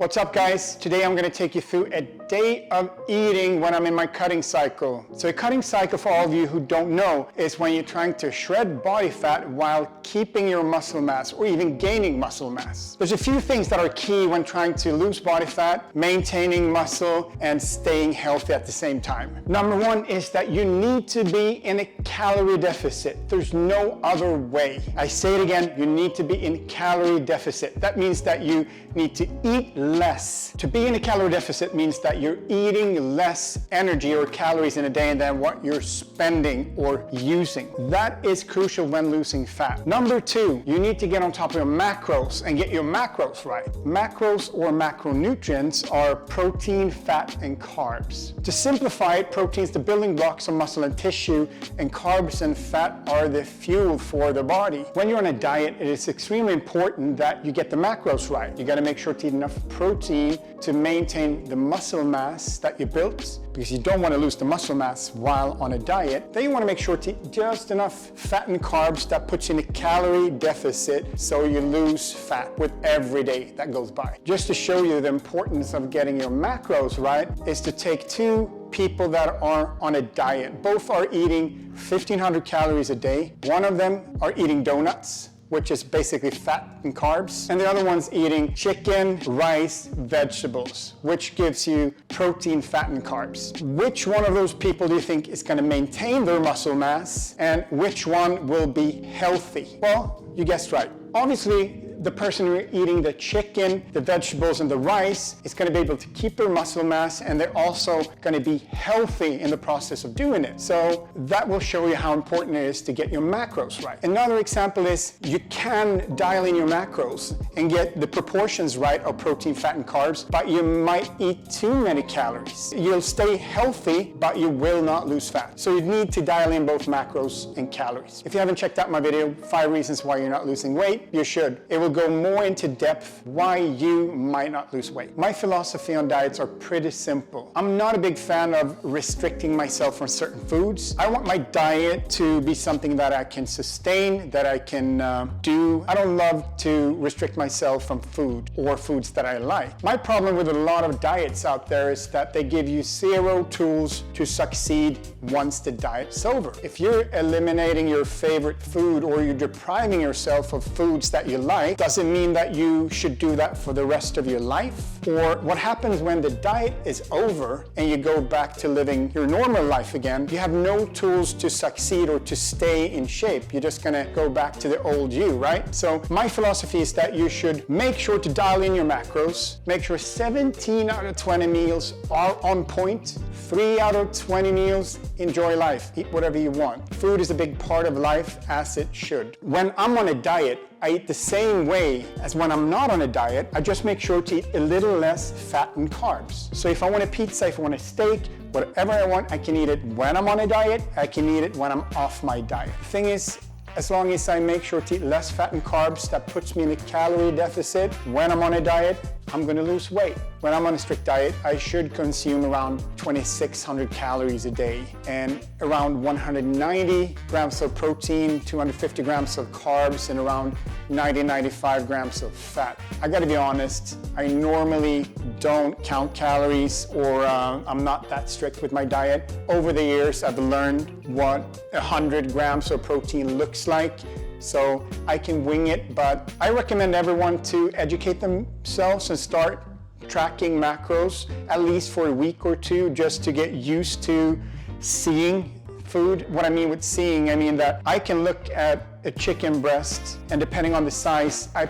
What's up guys? Today I'm going to take you through a day of eating when I'm in my cutting cycle. So a cutting cycle, for all of you who don't know, is when you're trying to shred body fat while keeping your muscle mass or even gaining muscle mass. There's a few things that are key when trying to lose body fat, maintaining muscle, and staying healthy at the same time. Number one is that you need to be in a calorie deficit. There's no other way. I say it again, you need to be in calorie deficit. That means that you need to eat less. To be in a calorie deficit means that you're eating less energy or calories in a day than what you're spending or using. That is crucial when losing fat. Number two, you need to get on top of your macros and get your macros right. Macros or macronutrients are protein, fat, and carbs. To simplify it, protein is the building blocks of muscle and tissue, and carbs and fat are the fuel for the body. When you're on a diet, it is extremely important that you get the macros right. You got to make sure to eat enough protein to maintain the muscle mass that you built, because you don't want to lose the muscle mass while on a diet. Then you want to make sure to eat just enough fat and carbs that puts you in a calorie deficit so you lose fat with every day that goes by. Just to show you the importance of getting your macros right is to take two people that are on a diet. Both are eating 1,500 calories a day. One of them are eating donuts, which is basically fat and carbs. And the other one's eating chicken, rice, vegetables, which gives you protein, fat, and carbs. Which one of those people do you think is gonna maintain their muscle mass, and which one will be healthy? Well, you guessed right. Obviously, the person who is eating the chicken, the vegetables, and the rice is going to be able to keep their muscle mass, and they're also going to be healthy in the process of doing it. So that will show you how important it is to get your macros right. Another example is you can dial in your macros and get the proportions right of protein, fat, and carbs, but you might eat too many calories. You'll stay healthy, but you will not lose fat. So you need to dial in both macros and calories. If you haven't checked out my video, 5 reasons why you're not losing weight, you should. It will go more into depth why you might not lose weight. My philosophy on diets are pretty simple. I'm not a big fan of restricting myself from certain foods. I want my diet to be something that I can sustain, that I can do. I don't love to restrict myself from food or foods that I like. My problem with a lot of diets out there is that they give you zero tools to succeed once the diet's over. If you're eliminating your favorite food or you're depriving yourself of foods that you like, doesn't mean that you should do that for the rest of your life. Or what happens when the diet is over and you go back to living your normal life again, you have no tools to succeed or to stay in shape. You're just gonna go back to the old you, right? So my philosophy is that you should make sure to dial in your macros, make sure 17 out of 20 meals are on point, 3 out of 20 meals, enjoy life, eat whatever you want. Food is a big part of life, as it should. When I'm on a diet, I eat the same way as when I'm not on a diet. I just make sure to eat a little less fat and carbs. So if I want a pizza, if I want a steak, whatever I want, I can eat it when I'm on a diet, I can eat it when I'm off my diet. The thing is, as long as I make sure to eat less fat and carbs, that puts me in a calorie deficit. When I'm on a diet, I'm gonna lose weight. When I'm on a strict diet, I should consume around 2,600 calories a day and around 190 grams of protein, 250 grams of carbs, and around 95 grams of fat. I gotta be honest, I normally don't count calories, or I'm not that strict with my diet. Over the years, I've learned what 100 grams of protein looks like, so I can wing it, but I recommend everyone to educate themselves and start tracking macros at least for a week or two, just to get used to seeing food. What I mean with seeing, I mean that I can look at a chicken breast, and depending on the size, I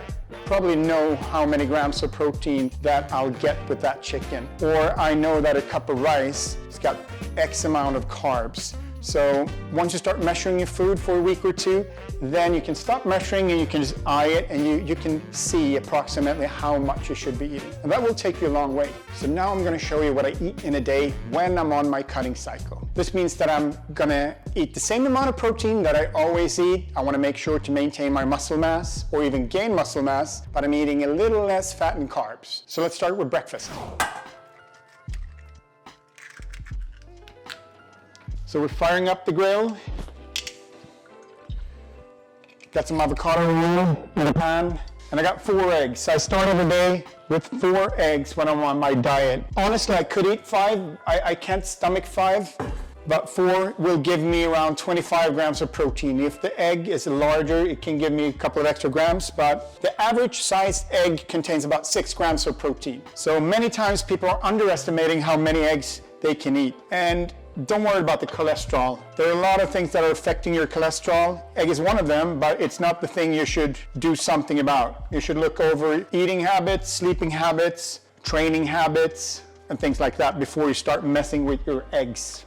probably know how many grams of protein that I'll get with that chicken. Or I know that a cup of rice has got X amount of carbs. So once you start measuring your food for a week or two, then you can stop measuring and you can just eye it, and you can see approximately how much you should be eating. And that will take you a long way. So now I'm gonna show you what I eat in a day when I'm on my cutting cycle. This means that I'm gonna eat the same amount of protein that I always eat. I wanna make sure to maintain my muscle mass or even gain muscle mass, but I'm eating a little less fat and carbs. So let's start with breakfast. So we're firing up the grill. Got some avocado oil in the pan. And I got 4 eggs. I start every day with 4 eggs when I'm on my diet. Honestly, I could eat 5. I can't stomach 5, but 4 will give me around 25 grams of protein. If the egg is larger, it can give me a couple of extra grams, but the average sized egg contains about 6 grams of protein. So many times people are underestimating how many eggs they can eat. And don't worry about the cholesterol. There are a lot of things that are affecting your cholesterol. Egg is one of them, but it's not the thing you should do something about. You should look over eating habits, sleeping habits, training habits, and things like that before you start messing with your eggs.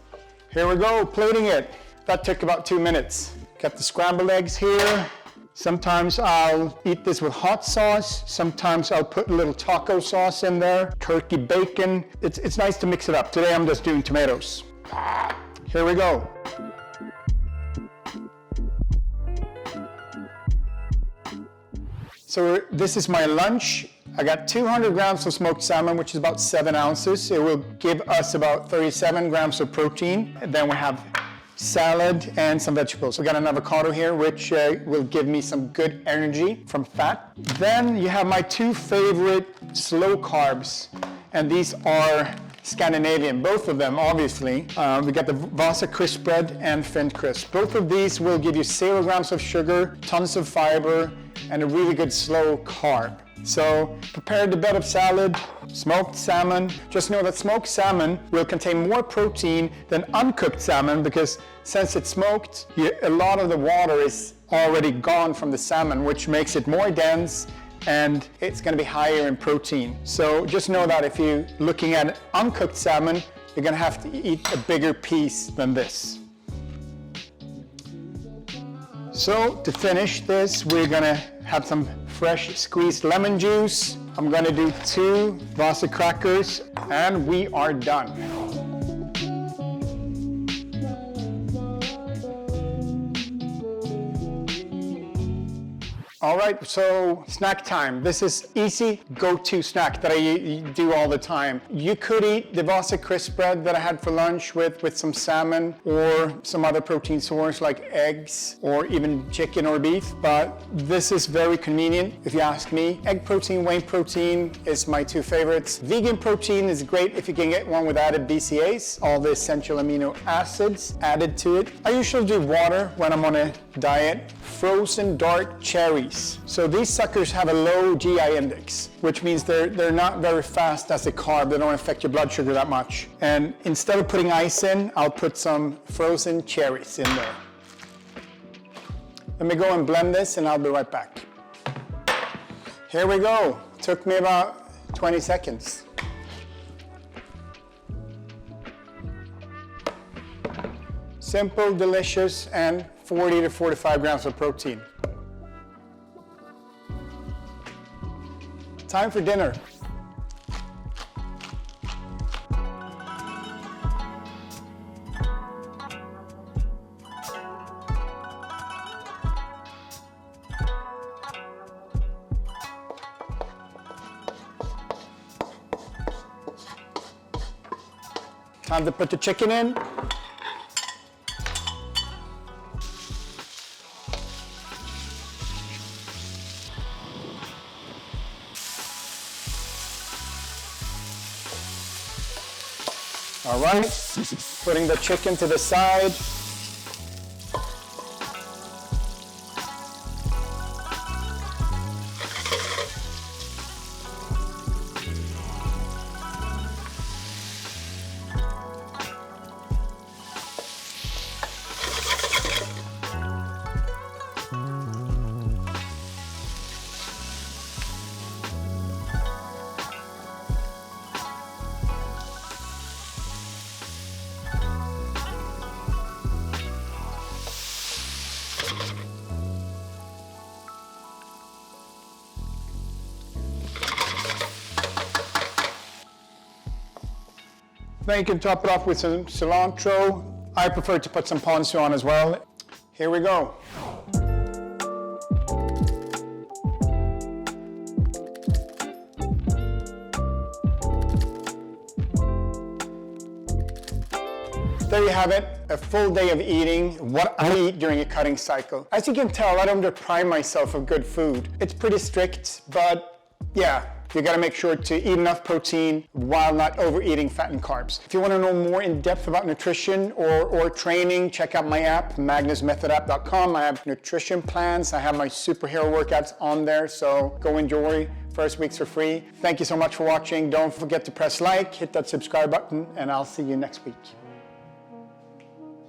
Here we go, plating it. That took about 2 minutes. Got the scrambled eggs here. Sometimes I'll eat this with hot sauce. Sometimes I'll put a little taco sauce in there, turkey bacon. It's nice to mix it up. Today I'm just doing tomatoes. Here we go. So this is my lunch. I got 200 grams of smoked salmon, which is about 7 ounces. It will give us about 37 grams of protein. And then we have salad and some vegetables. We got an avocado here, which will give me some good energy from fat. Then you have my 2 favorite slow carbs, and these are Scandinavian, both of them, obviously. We got the Wasa crispbread and Fint crisp. Both of these will give you 0 grams of sugar, tons of fiber, and a really good slow carb. So prepare the bed of salad, smoked salmon. Just know that smoked salmon will contain more protein than uncooked salmon because since it's smoked, a lot of the water is already gone from the salmon, which makes it more dense and it's going to be higher in protein. So just know that if you're looking at uncooked salmon, you're going to have to eat a bigger piece than this. So to finish this, we're going to have some fresh squeezed lemon juice. I'm going to do 2 Wasa crackers and we are done. All right, so snack time. This is easy go-to snack that I do all the time. You could eat the Wasa crisp bread that I had for lunch with some salmon or some other protein source like eggs or even chicken or beef, but this is very convenient if you ask me. Egg protein, whey protein is my 2 favorites. Vegan protein is great if you can get one with added BCAAs, all the essential amino acids added to it. I usually do water when I'm on a diet. Frozen dark cherries. So these suckers have a low GI index, which means they're not very fast as a carb. They don't affect your blood sugar that much. And instead of putting ice in, I'll put some frozen cherries in there. Let me go and blend this and I'll be right back. Here we go. Took me about 20 seconds. Simple, delicious, and 40 to 45 grams of protein. Time for dinner. Time to put the chicken in. All right, putting the chicken to the side. Then you can top it off with some cilantro. I prefer to put some ponzu on as well. Here we go. there you have it, a full day of eating, what I eat during a cutting cycle. As you can tell, I don't deprive myself of good food. It's pretty strict, but yeah, you gotta make sure to eat enough protein while not overeating fat and carbs. If you wanna know more in depth about nutrition or training, check out my app, magnusmethodapp.com. I have nutrition plans. I have my superhero workouts on there, so go enjoy. First weeks are free. Thank you so much for watching. Don't forget to press like, hit that subscribe button, and I'll see you next week.